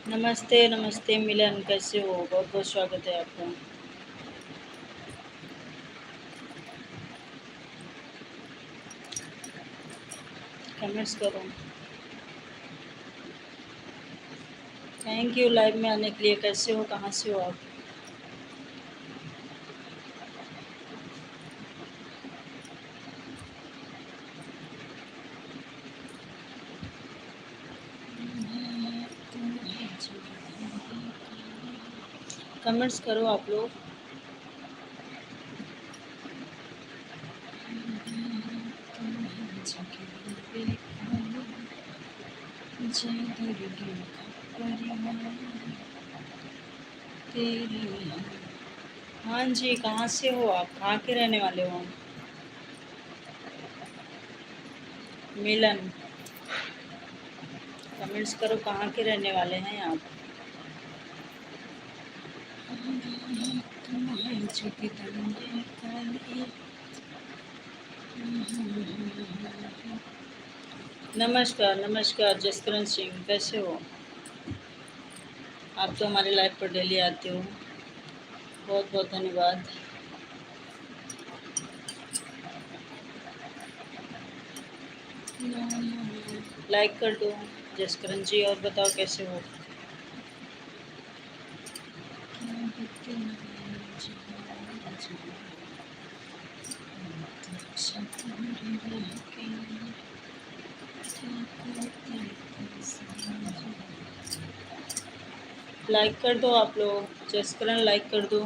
नमस्ते नमस्ते मिलन, कैसे हो? बहुत बहुत स्वागत है आपका। कमेंट्स करो। थैंक यू लाइव में आने के लिए। कैसे हो, कहाँ से हो आप? कमेंट्स करो आप लोग। हाँ जी, कहाँ से हो आप? कहाँ के रहने वाले हो? मिलन, कमेंट्स करो, कहाँ के रहने वाले हैं आप? नमस्कार नमस्कार जसकरण सिंह, कैसे हो? आप तो हमारे लाइव पर डेली आते हो। बहुत बहुत धन्यवाद। लाइक कर दो जसकरण जी, और बताओ कैसे हो? लाइक कर दो आप लोग। जसकरण लाइक कर दो।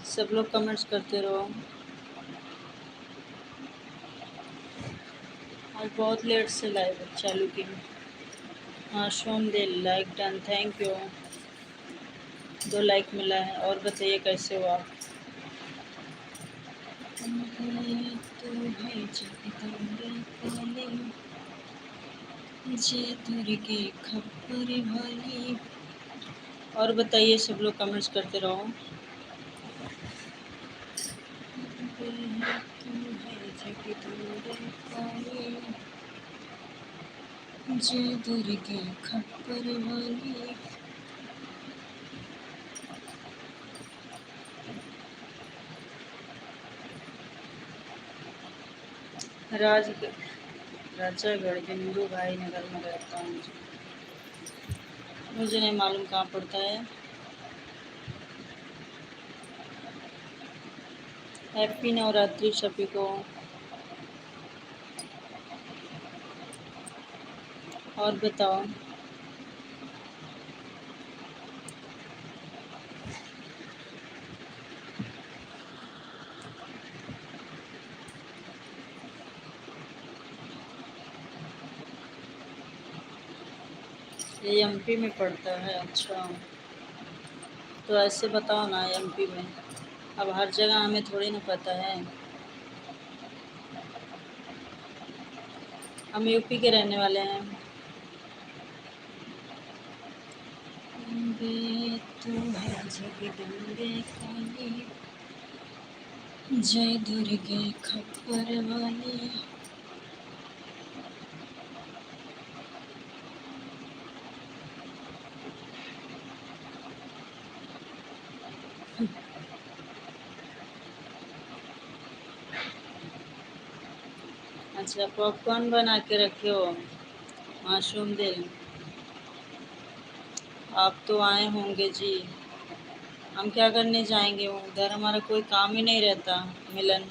सब लोग कमेंट्स करते रहो। आज बहुत लेट से लाइव चालू की। हाँ, सोम दे like done, thank you. 2 like मिला है। और बताइए कैसे हो आप? और बताइए, सब लोग कमेंट्स करते रहो। राजागढ़ बिंदु भाई नगर में रहता हूँ। मुझे नहीं मालूम कहाँ पड़ता है। हैप्पी नवरात्रि सभी को। और बताओ। ये एमपी में पड़ता है, अच्छा। तो ऐसे बताओ ना एमपी में, अब हर जगह हमें थोड़ी ना पता है। हम यूपी के रहने वाले हैं। अम्बे तू है जगदम्बे काली, जय दुर्गे खप्पर वाली। अच्छा, पॉपकॉर्न बना के रखे हो मासूम दिल। आप तो आए होंगे जी। हम क्या करने जाएंगे, उधर हमारा कोई काम ही नहीं रहता। मिलन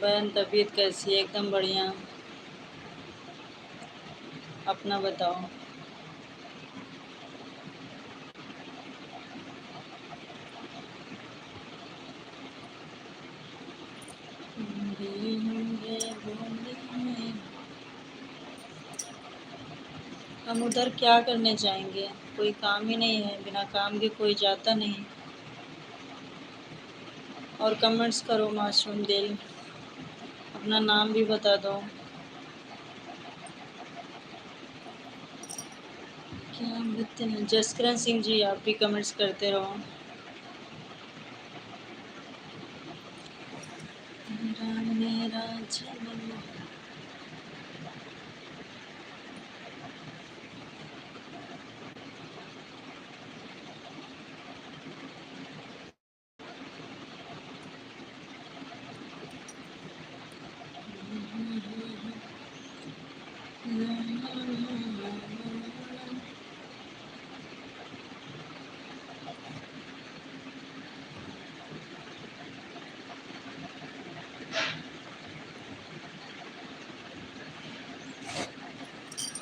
बहन, तबीयत कैसी है? एकदम बढ़िया। अपना बताओ। हम उधर क्या करने जाएंगे, कोई काम ही नहीं है, बिना काम के कोई जाता नहीं। और कमेंट्स करो मासूम दिल, अपना नाम भी बता दो। क्या बताएं, जसकरण सिंह जी आप भी कमेंट्स करते रहो। तेरा मेरा जन्म।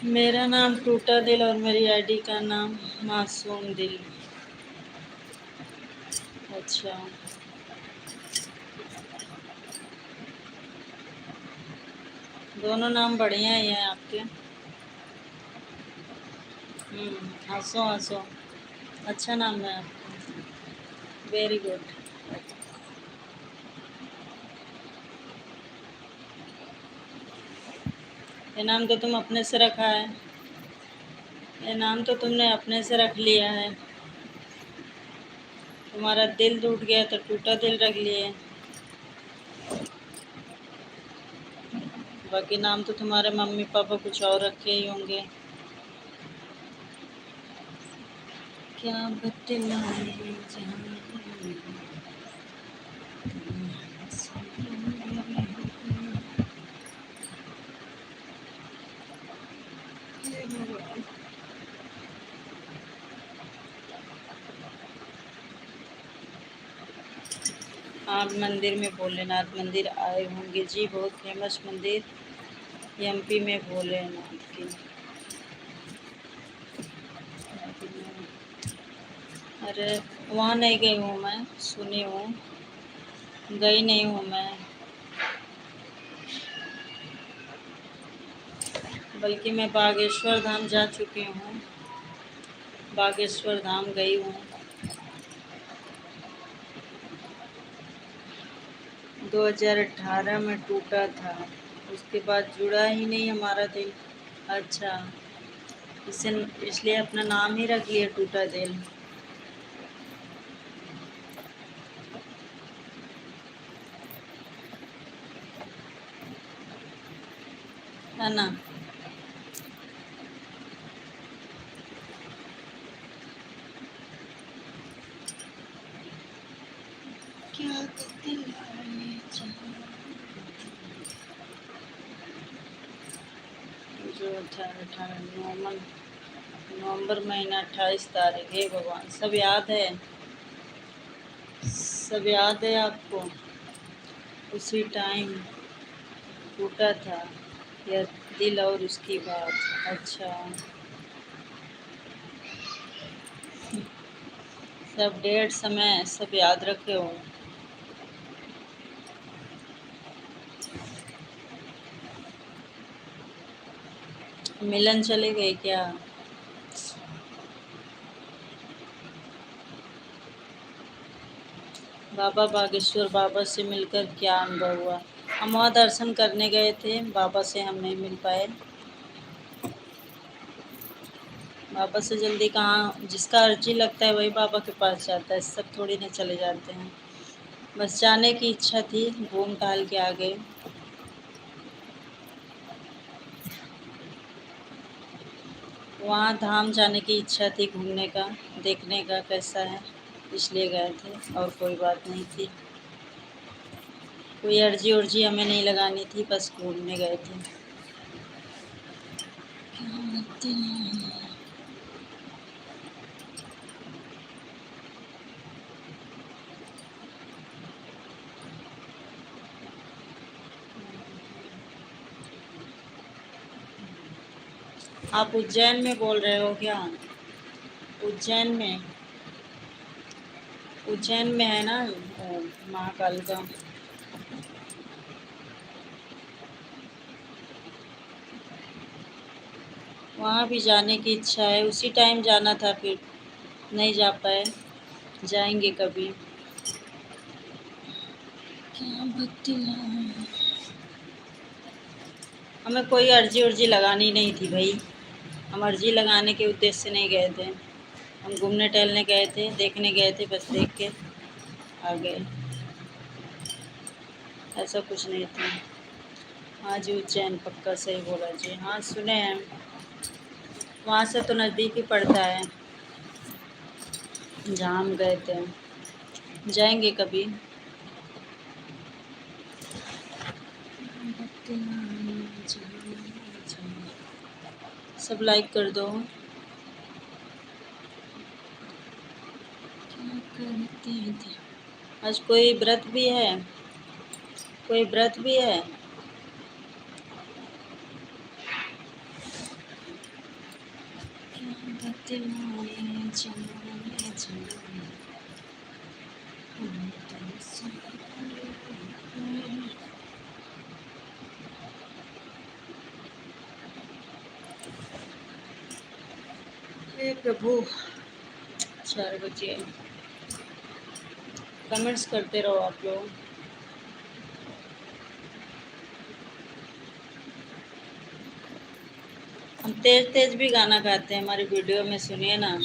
मेरा नाम टूटा दिल और मेरी आईडी का नाम मासूम दिल। अच्छा, दोनों नाम बढ़िया ही हैं आपके। हंसो हंसो, अच्छा नाम है आपका, वेरी गुड। ये नाम तो तुम अपने से रखा है, ये नाम तो तुमने अपने से रख लिया है। तुम्हारा दिल टूट गया तो टूटा दिल रख लिए। बाकी नाम तो तुम्हारे मम्मी पापा कुछ और रखे ही होंगे। क्या बतलाएं जाने। आप मंदिर में भोलेनाथ मंदिर आए होंगे जी, बहुत फेमस मंदिर एमपी में भोलेनाथ की। अरे वहाँ नहीं गई हूँ मैं, सुनी हूँ, गई नहीं हूँ मैं। बल्कि मैं बागेश्वर धाम जा चुकी हूँ, बागेश्वर धाम गई हूँ। 2018 में टूटा था, उसके बाद जुड़ा ही नहीं हमारा दिल। अच्छा, इसे इसलिए अपना नाम ही रख लिया टूटा दिल। है ना। क्या दिलाए जाने। जो 18 नवंबर महीना 28 तारीख है, भगवान सब याद है, सब याद है आपको। उसी टाइम टूटा था यह दिल और उसकी बात। अच्छा, सब डेट समय सब याद रखे हो। मिलन चले गए क्या? बाबा बागेश्वर, बाबा से मिलकर क्या अनुभव हुआ? हम वहाँ दर्शन करने गए थे, बाबा से हम नहीं मिल पाए। बाबा से जल्दी कहाँ, जिसका अर्जी लगता है वही बाबा के पास जाता है, सब थोड़ी ना चले जाते हैं। बस जाने की इच्छा थी, घूम टहल के आ गए। वहाँ धाम जाने की इच्छा थी, घूमने का, देखने का कैसा है, इसलिए गए थे और कोई बात नहीं थी। कोई अर्जी उर्जी हमें नहीं लगानी थी, बस घूमने गए थे। क्या लगते हैं? आप उज्जैन में बोल रहे हो क्या? उज्जैन में, उज्जैन में है ना महाकाल का। वहाँ भी जाने की इच्छा है, उसी टाइम जाना था, फिर नहीं जा पाए, जाएंगे कभी। क्या बतलाऊं? हमें कोई अर्जी उर्जी लगानी नहीं थी भाई, हम अर्जी लगाने के उद्देश्य से नहीं गए थे। हम घूमने टहलने गए थे, देखने गए थे, बस देख के आ गए, ऐसा कुछ नहीं था। हाँ जी, उज्जैन पक्का सही बोला जी, हाँ सुने हैं। वहाँ से तो नज़दीक ही पड़ता है जहाँ हम गए थे, जाएंगे कभी। सब लाइक कर दो। क्या करते थे? आज कोई व्रत भी है? कोई व्रत भी है? क्या बतलाएं जाने जाने, हम तुमसे हे प्रभु। 4 बजे कमेंट्स करते रहो आप लोग। हम तेज तेज भी गाना गाते हैं, हमारी वीडियो में सुनिए ना।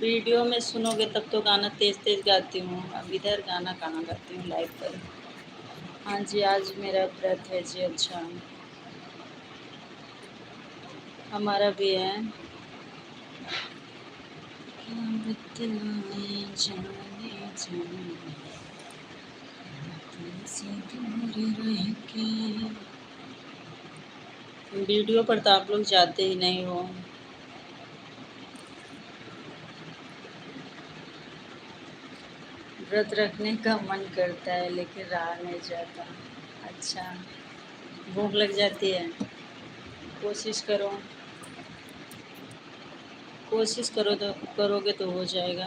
वीडियो में सुनोगे तब तो गाना तेज तेज गाती हूँ, अब इधर गाना कहाँ गाती हूँ लाइव पर। हाँ जी, आज मेरा व्रत है जी। अच्छा, हमारा भी है। क्या बतलाएं जाने जाने, तुमसे दूर रह के। वीडियो पर तो आप लोग जाते ही नहीं हो। व्रत रखने का मन करता है लेकिन रहा नहीं जाता। अच्छा, भूख लग जाती है। कोशिश करो, कोशिश करो तो करोगे तो हो जाएगा।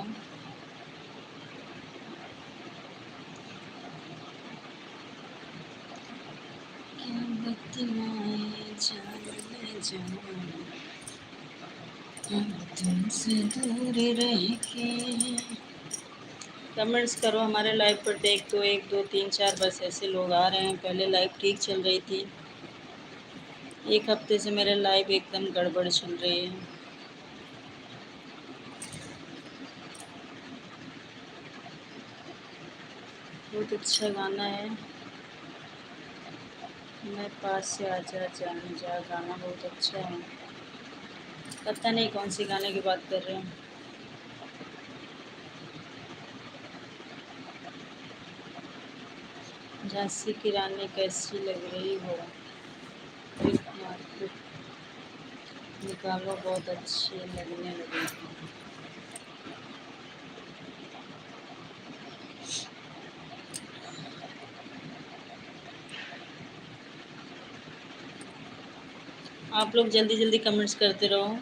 क्या बतलाएं जाने जाने, हम तुमसे दूर रह के। कमेंट्स करो हमारे लाइव पर, देख तो 1 2 3 4 बस ऐसे लोग आ रहे हैं। पहले लाइव ठीक चल रही थी, 1 हफ्ते से मेरे लाइव एकदम गड़बड़ चल रही है। बहुत अच्छा गाना है, मैं पास से आजा जान जा, गाना बहुत अच्छा है। पता नहीं कौन सी गाने की बात कर रहे हैं। झांसी की रानी कैसी लग रही हो? मार्केट निकालो, बहुत अच्छी लगने लगी। आप लोग जल्दी जल्दी कमेंट्स करते रहो,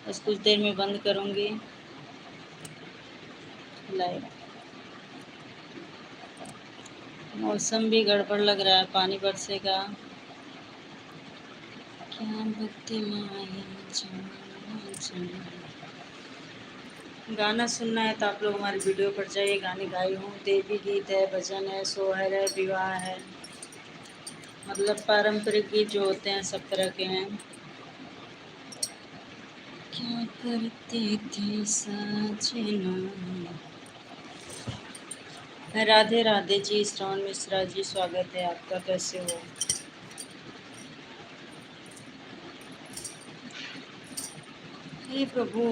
बस कुछ देर में बंद करूँगी लाइव। मौसम भी गड़बड़ लग रहा है, पानी बरसेगा। बत्ती माए जान। गाना सुनना है तो आप लोग हमारी वीडियो पर जाइए। गाने गाई हूँ, देवी गीत है, भजन है, सोहर है, विवाह है, मतलब पारंपरिक गीत जो होते हैं सब तरह के हैं। क्या करते थे साजना। राधे राधे जी, श्रवण मिश्रा जी, स्वागत है आपका, कैसे हो? हे प्रभु,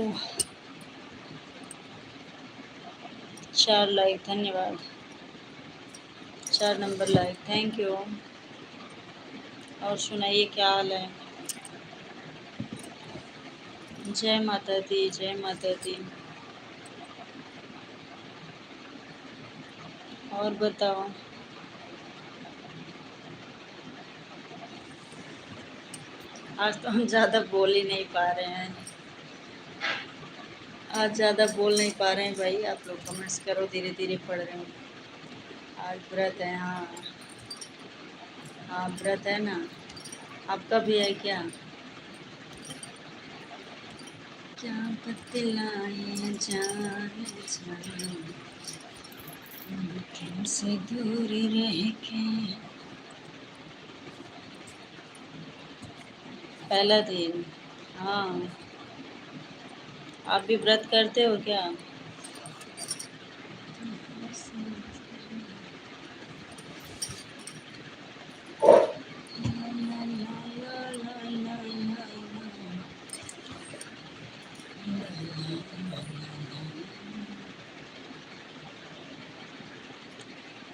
4 लाइक, धन्यवाद। 4 नंबर लाइक, थैंक यू। और सुनाइए क्या हाल है? जय माता दी, जय माता दी। और बताओ। आज तो हम ज़्यादा बोल ही नहीं पा रहे हैं। आज ज़्यादा बोल नहीं पा रहे हैं भाई, आप लोग कमेंट्स करो, धीरे धीरे पढ़ रहे हूँ। आज व्रत है, हाँ हाँ व्रत है ना। आपका भी है क्या? क्या बतलाए जान जान, तुमसे दूर रह के। पहला दिन, हाँ। आप भी व्रत करते हो क्या?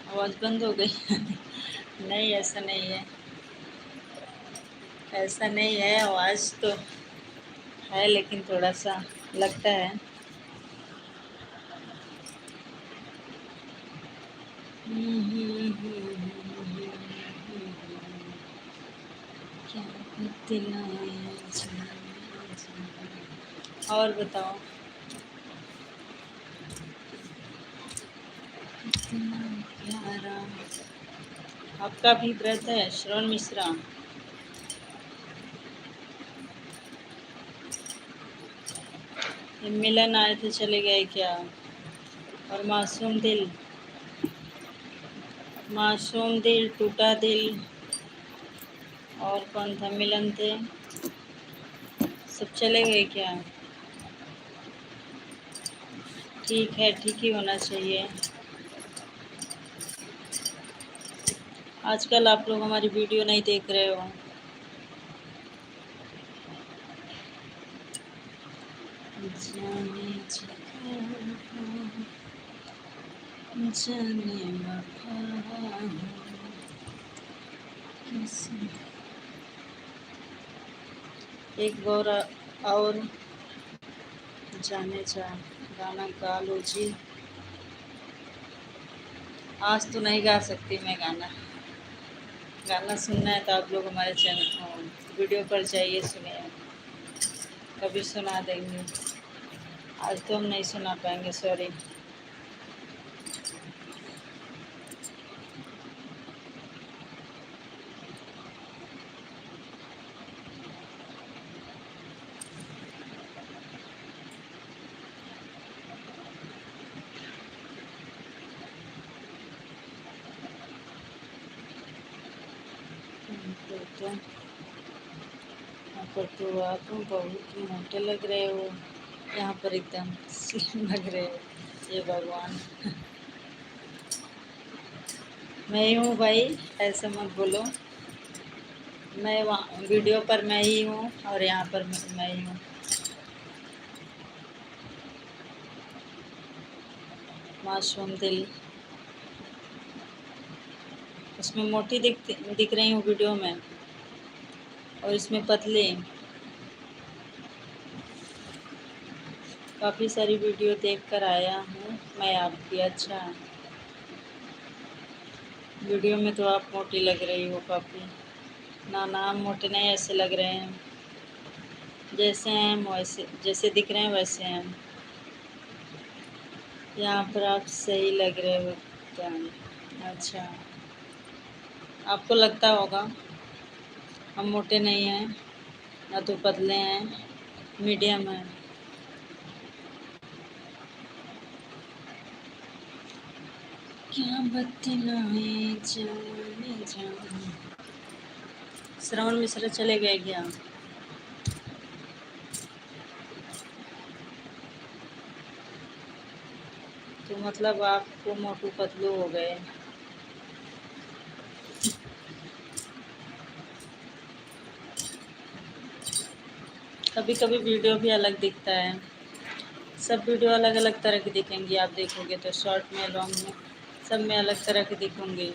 आवाज़ बंद हो गई? नहीं, ऐसा नहीं है, ऐसा नहीं है, आवाज़ तो है लेकिन थोड़ा सा लगता है। क्या बतलाए जान। और बताओ। इतना प्यारा। आपका भी व्रत है श्रवण मिश्रा? ये मिलन आए थे चले गए क्या? और मासूम दिल, मासूम दिल, टूटा दिल, और कौन था? मिलन थे, सब चले गए क्या? ठीक है, ठीक ही होना चाहिए। आजकल आप लोग हमारी वीडियो नहीं देख रहे हो। जाने जाने वफा किसी। एक गौर और जाने जा, गाना गा लो जी। आज तो नहीं गा सकती मैं गाना। गाना सुनना है तो आप लोग हमारे चैनल वीडियो पर जाइए, सुनिए, कभी सुना देंगे। आज तो हम नहीं सुना पाएंगे, सॉरी। तो यहाँ पर तो आप बहुत मोटे लग रहे हो, यहाँ पर एकदम स्लिम लग रहे हो। ये भगवान, मैं ही हूँ भाई, ऐसा मत बोलो। मैं वहाँ वीडियो पर मैं ही हूँ और यहाँ पर मैं ही हूँ। मासूम दिल, उसमें मोटी दिख रही हूँ वीडियो में, और इसमें पतली। काफ़ी सारी वीडियो देख कर आया हूँ मैं आपकी। अच्छा, वीडियो में तो आप मोटी लग रही हो काफ़ी। ना ना, हम मोटे नहीं, ऐसे लग रहे हैं जैसे हैं हम, वैसे जैसे दिख रहे हैं वैसे हैं हम। यहाँ पर आप सही लग रहे हो क्या? अच्छा, आपको लगता होगा, हम मोटे नहीं हैं। ना तो पतले हैं, मीडियम है। क्या बतलाएं जाने जाने। श्रवण मिश्रा चले गए क्या? तो मतलब आपको मोटू पतलू हो गए। कभी कभी वीडियो भी अलग दिखता है। सब वीडियो अलग अलग तरह की दिखेंगी, आप देखोगे तो शॉर्ट में, लॉन्ग में, सब में अलग तरह की दिखेंगी।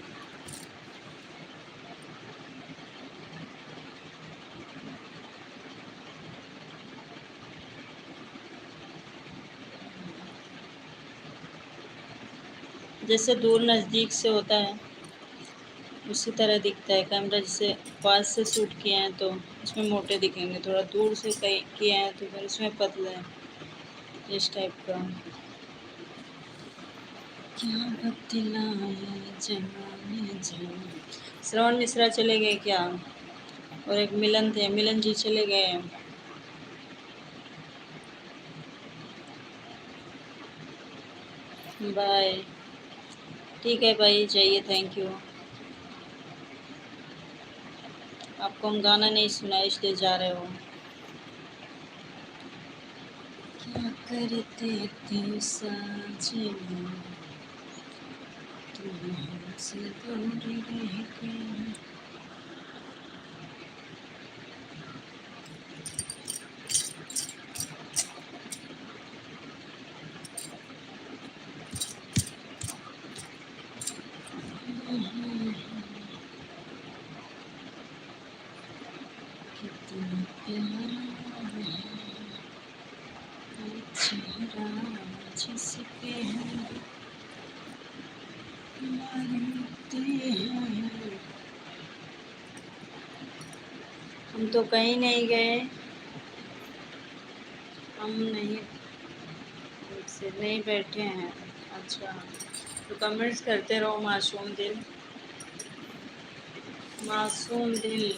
जैसे दूर नज़दीक से होता है उसी तरह दिखता है। कैमरा जैसे पास से शूट किए हैं तो इसमें मोटे दिखेंगे, थोड़ा दूर से कहीं किए हैं तो फिर इसमें पतले हैं, इस टाइप का। क्या बतलाएं जाने जाने। श्रवण मिश्रा चले गए क्या? और एक मिलन थे, मिलन जी चले गए। बाय। ठीक है भाई, जाइए, थैंक यू। आपको हम गाना नहीं सुना इसलिए जा रहे हो। क्या करते थे साजना, तुम हमसे दूर रह के। कितना प्यारा है चेहरा जिस पे हम मरते हैं। हम तो कहीं नहीं गए, हम नहीं से नहीं बैठे हैं। अच्छा, तो कमेंट्स करते रहो मासूम दिल, मासूम दिल।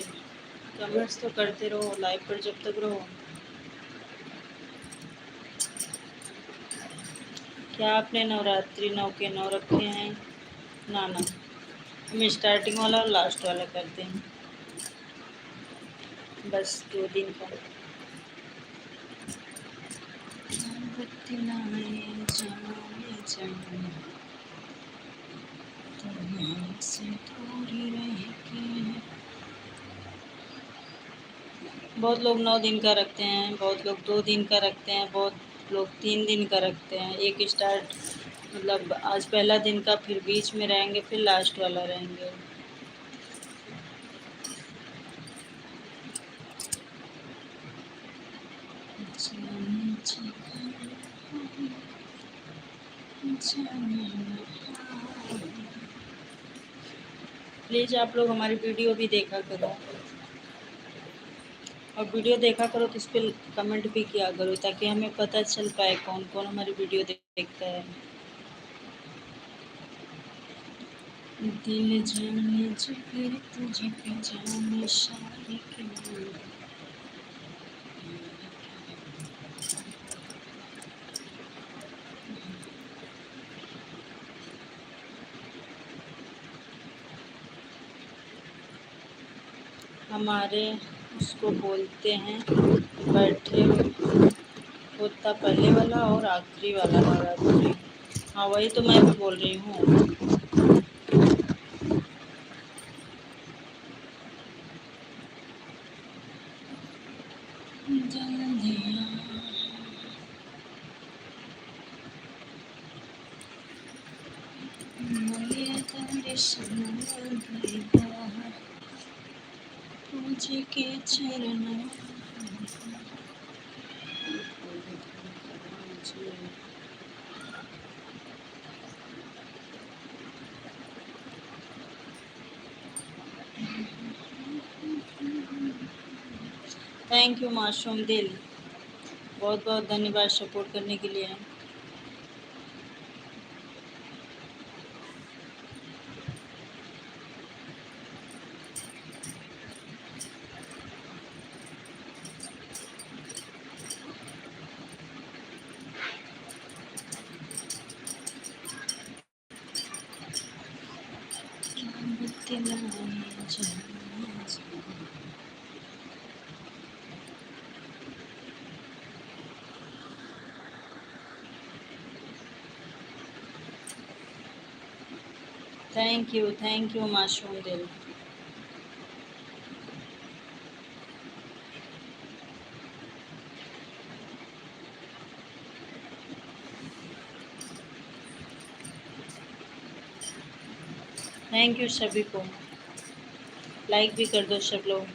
कमेंट्स तो करते रहो, लाइव पर जब तक रहो। क्या आपने नवरात्रि 9 के 9 रखे हैं? ना ना, हम स्टार्टिंग वाला और लास्ट वाला करते हैं, बस 2 दिन का। बतलाएं जाने जाने, तुम हमसे दूर रह के। बहुत लोग 9 दिन का रखते हैं, बहुत लोग 2 दिन का रखते हैं, बहुत लोग 3 दिन का रखते हैं। एक स्टार्ट मतलब आज पहला दिन का, फिर बीच में रहेंगे, फिर लास्ट वाला रहेंगे। जाने जाने प्लीज़ आप लोग हमारी वीडियो भी देखा करो, और वीडियो देखा करो तो इस पर कमेंट भी किया करो, ताकि हमें पता चल पाए कौन कौन हमारी वीडियो देखता है। दिल जाने जिगर तुझे पे जाने शायरी क्यों। हमारे उसको बोलते हैं बैठे होता पहले वाला और आखिरी वाला नवरात्रि। हाँ, वही तो मैं भी बोल रही हूँ। जल्दियाँ ये दर्शन देगा तुझे के चरणों। थैंक यू मासूम दिल, बहुत बहुत धन्यवाद सपोर्ट करने के लिए। बतलाए जाने जा। थैंक यू मासूम दिल। थैंक यू सभी को, लाइक भी कर दो सब लोग।